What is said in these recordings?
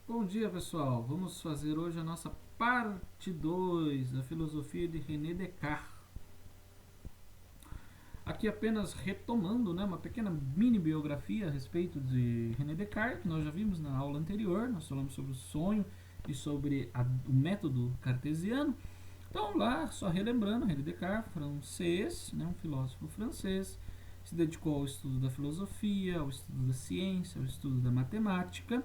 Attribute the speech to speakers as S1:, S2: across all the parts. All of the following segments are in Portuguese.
S1: Bom dia, pessoal. Vamos fazer hoje a nossa parte 2 da filosofia de René Descartes. Aqui apenas retomando, uma pequena mini biografia a respeito de René Descartes, que nós já vimos na aula anterior. Nós falamos sobre o sonho e sobre o método cartesiano. Então, lá, só relembrando, René Descartes, francês, um filósofo francês, se dedicou ao estudo da filosofia, ao estudo da ciência, ao estudo da matemática.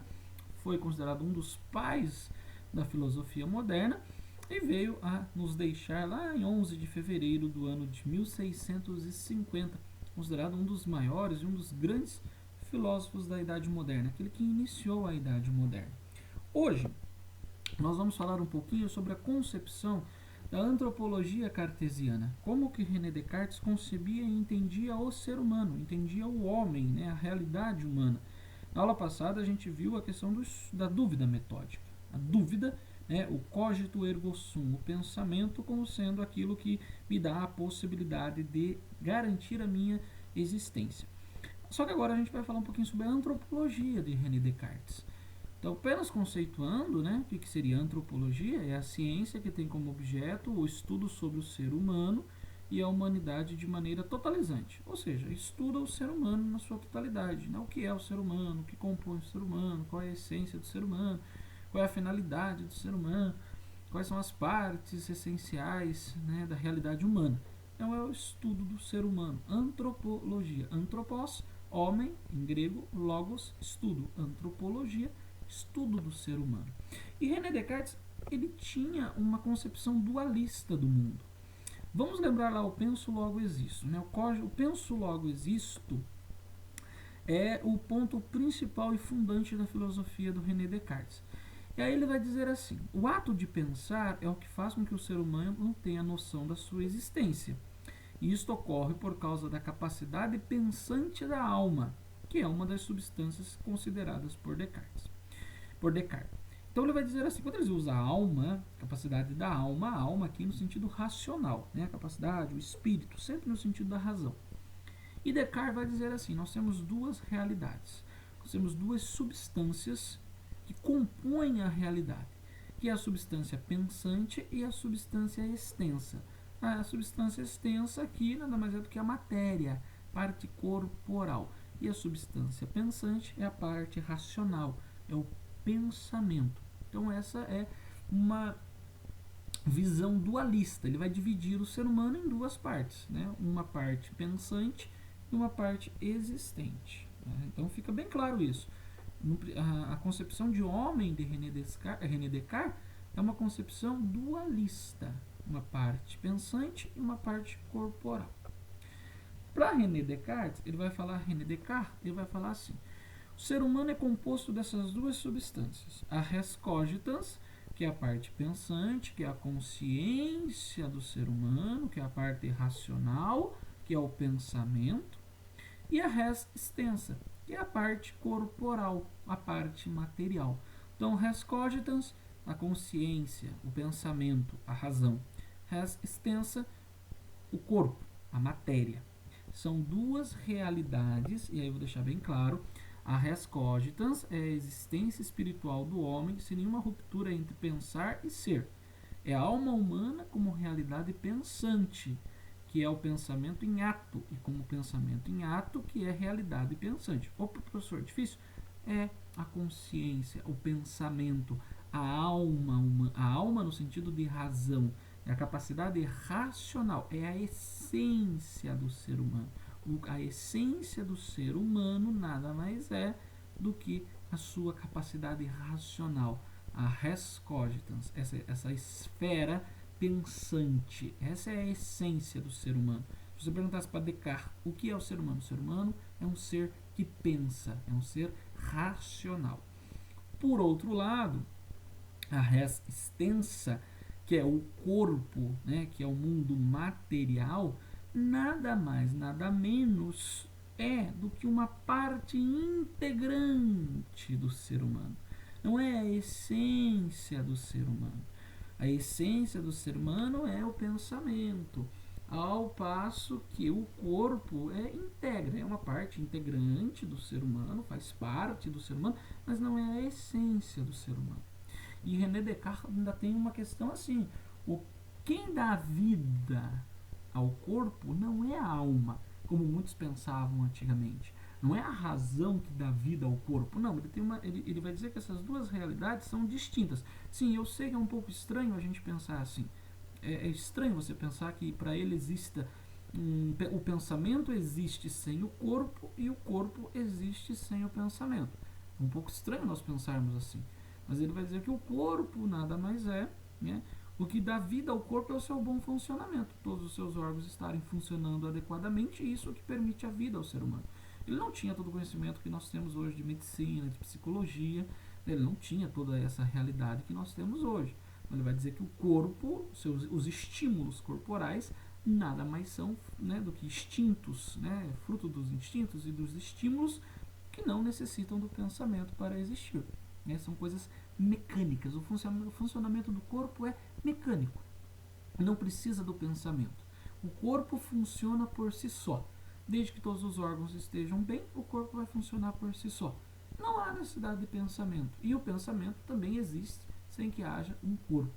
S1: Foi considerado um dos pais da filosofia moderna e veio a nos deixar lá em 11 de fevereiro do ano de 1650, considerado um dos maiores e um dos grandes filósofos da Idade Moderna, aquele que iniciou a Idade Moderna. Hoje, nós vamos falar um pouquinho sobre a concepção da antropologia cartesiana, como que René Descartes concebia e entendia o ser humano, entendia o homem, a realidade humana. Na aula passada a gente viu a questão da dúvida metódica. A dúvida, o cogito ergo sum, o pensamento como sendo aquilo que me dá a possibilidade de garantir a minha existência. Só que agora a gente vai falar um pouquinho sobre a antropologia de René Descartes. Então, apenas conceituando, o que seria antropologia? É a ciência que tem como objeto o estudo sobre o ser humano e a humanidade de maneira totalizante. Ou seja, estuda o ser humano na sua totalidade. O que é o ser humano, o que compõe o ser humano, qual é a essência do ser humano, qual é a finalidade do ser humano, quais são as partes essenciais da realidade humana. Então, é o estudo do ser humano. Antropologia. Anthropos, homem, em grego, logos, estudo. Antropologia, estudo do ser humano. E René Descartes, ele tinha uma concepção dualista do mundo. Vamos lembrar lá o penso logo existo. O penso logo existo é o ponto principal e fundante da filosofia do René Descartes. E aí ele vai dizer assim: o ato de pensar é o que faz com que o ser humano tenha noção da sua existência. E isto ocorre por causa da capacidade pensante da alma, que é uma das substâncias consideradas por Descartes. Então ele vai dizer assim, quando ele usa a alma, capacidade da alma, a alma aqui no sentido racional, a capacidade, o espírito, sempre no sentido da razão. E Descartes vai dizer assim, nós temos duas realidades, nós temos duas substâncias que compõem a realidade, que é a substância pensante e a substância extensa. A substância extensa aqui nada mais é do que a matéria, parte corporal. E a substância pensante é a parte racional, é o pensamento. Então essa é uma visão dualista. Ele vai dividir o ser humano em duas partes, uma parte pensante e uma parte existente. Então fica bem claro isso. A concepção de homem de René Descartes é uma concepção dualista, uma parte pensante e uma parte corporal. Para René Descartes, ele vai falar assim: o ser humano é composto dessas duas substâncias, a res cogitans, que é a parte pensante, que é a consciência do ser humano, que é a parte racional, que é o pensamento, e a res extensa, que é a parte corporal, a parte material. Então, res cogitans, a consciência, o pensamento, a razão. Res extensa, o corpo, a matéria. São duas realidades, e aí eu vou deixar bem claro, a res cogitans é a existência espiritual do homem sem nenhuma ruptura entre pensar e ser. É a alma humana como realidade pensante, que é o pensamento em ato, e como pensamento em ato, que é realidade pensante. Opa, professor, difícil? É a consciência, o pensamento, a alma no sentido de razão, é a capacidade racional, é a essência do ser humano. A essência do ser humano nada mais é do que a sua capacidade racional, a res cogitans, essa esfera pensante. Essa é a essência do ser humano. Se você perguntasse para Descartes o que é o ser humano, o ser humano é um ser que pensa, é um ser racional. Por outro lado, a res extensa, que é o corpo, que é o mundo material, nada mais, nada menos é do que uma parte integrante do ser humano. Não é a essência do ser humano. A essência do ser humano é o pensamento, ao passo que o corpo é uma parte integrante do ser humano, faz parte do ser humano, mas não é a essência do ser humano. E René Descartes ainda tem uma questão assim: quem dá vida ao corpo não é a alma, como muitos pensavam antigamente. Não é a razão que dá vida ao corpo. Não, ele vai dizer que essas duas realidades são distintas. Sim, eu sei que é um pouco estranho a gente pensar assim. É estranho você pensar que para ele exista o pensamento existe sem o corpo e o corpo existe sem o pensamento. É um pouco estranho nós pensarmos assim. Mas ele vai dizer que o corpo nada mais é, né? O que dá vida ao corpo é o seu bom funcionamento. Todos os seus órgãos estarem funcionando adequadamente e isso é o que permite a vida ao ser humano. Ele não tinha todo o conhecimento que nós temos hoje de medicina, de psicologia. Ele não tinha toda essa realidade que nós temos hoje. Ele vai dizer que o corpo, os estímulos corporais, nada mais são, né, do que instintos, né, fruto dos instintos e dos estímulos que não necessitam do pensamento para existir. Né, são coisas mecânicas. O funcionamento do corpo é mecânico. Não precisa do pensamento. O corpo funciona por si só. Desde que todos os órgãos estejam bem, o corpo vai funcionar por si só. Não há necessidade de pensamento. E o pensamento também existe sem que haja um corpo.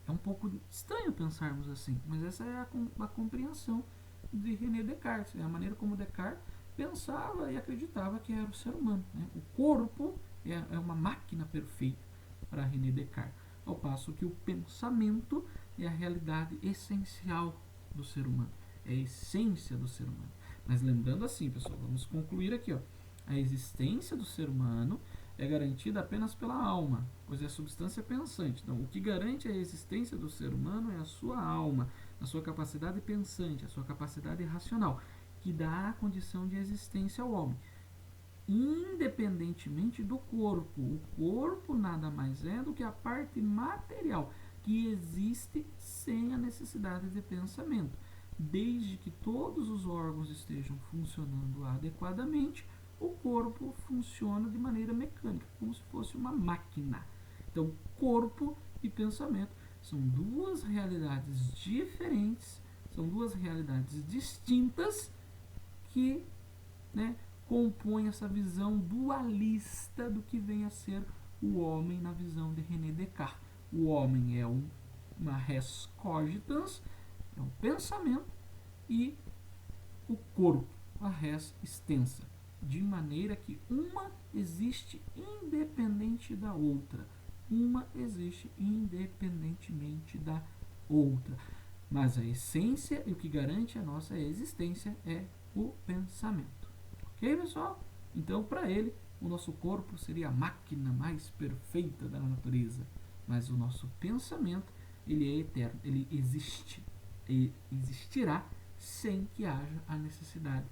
S1: É um pouco estranho pensarmos assim, mas essa é a compreensão de René Descartes. É a maneira como Descartes pensava e acreditava que era o ser humano. Né? O corpo é uma máquina perfeita para René Descartes, ao passo que o pensamento é a realidade essencial do ser humano, é a essência do ser humano. Mas lembrando assim, pessoal, vamos concluir aqui, ó. A existência do ser humano é garantida apenas pela alma, pois é a substância pensante. Então, o que garante a existência do ser humano é a sua alma, a sua capacidade pensante, a sua capacidade racional, que dá a condição de existência ao homem, independentemente do corpo. O corpo nada mais é do que a parte material que existe sem a necessidade de pensamento. Desde que todos os órgãos estejam funcionando adequadamente, o corpo funciona de maneira mecânica, como se fosse uma máquina. Então, corpo e pensamento são duas realidades diferentes, são duas realidades distintas que, né, compõem essa visão dualista do que vem a ser o homem na visão de René Descartes. O homem é uma res cogitans, é um pensamento, e o corpo, a res extensa, de maneira que uma existe independente da outra. Uma existe independentemente da outra. Mas a essência e o que garante a nossa existência é o pensamento. Ok, pessoal? Então, para ele, o nosso corpo seria a máquina mais perfeita da natureza. Mas o nosso pensamento, ele é eterno, ele existe e existirá sem que haja a necessidade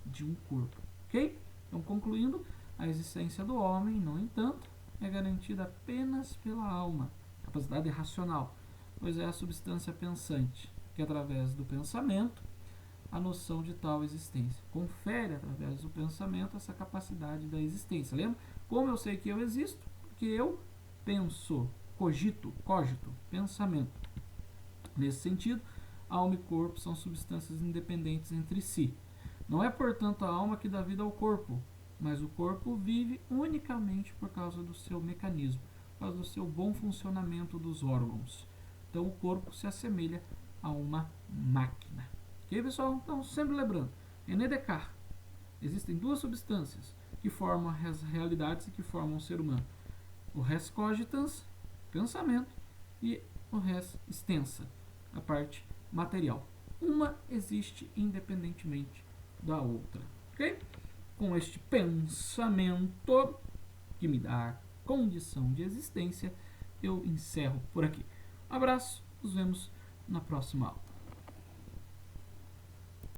S1: de um corpo. Ok? Então, concluindo, a existência do homem, no entanto, é garantida apenas pela alma, capacidade racional, pois é a substância pensante, que através do pensamento, a noção de tal existência. Confere através do pensamento essa capacidade da existência. Lembra? Como eu sei que eu existo? Porque eu penso, cogito, pensamento. Nesse sentido, alma e corpo são substâncias independentes entre si. Não é, portanto, a alma que dá vida ao corpo, mas o corpo vive unicamente por causa do seu mecanismo, por causa do seu bom funcionamento dos órgãos. Então, o corpo se assemelha a uma máquina. Ok, pessoal? Então, sempre lembrando, René Descartes, existem duas substâncias que formam as realidades e que formam o ser humano. O res cogitans, pensamento, e o res extensa, a parte material. Uma existe independentemente da outra. Ok? Com este pensamento que me dá a condição de existência, eu encerro por aqui. Um abraço, nos vemos na próxima aula.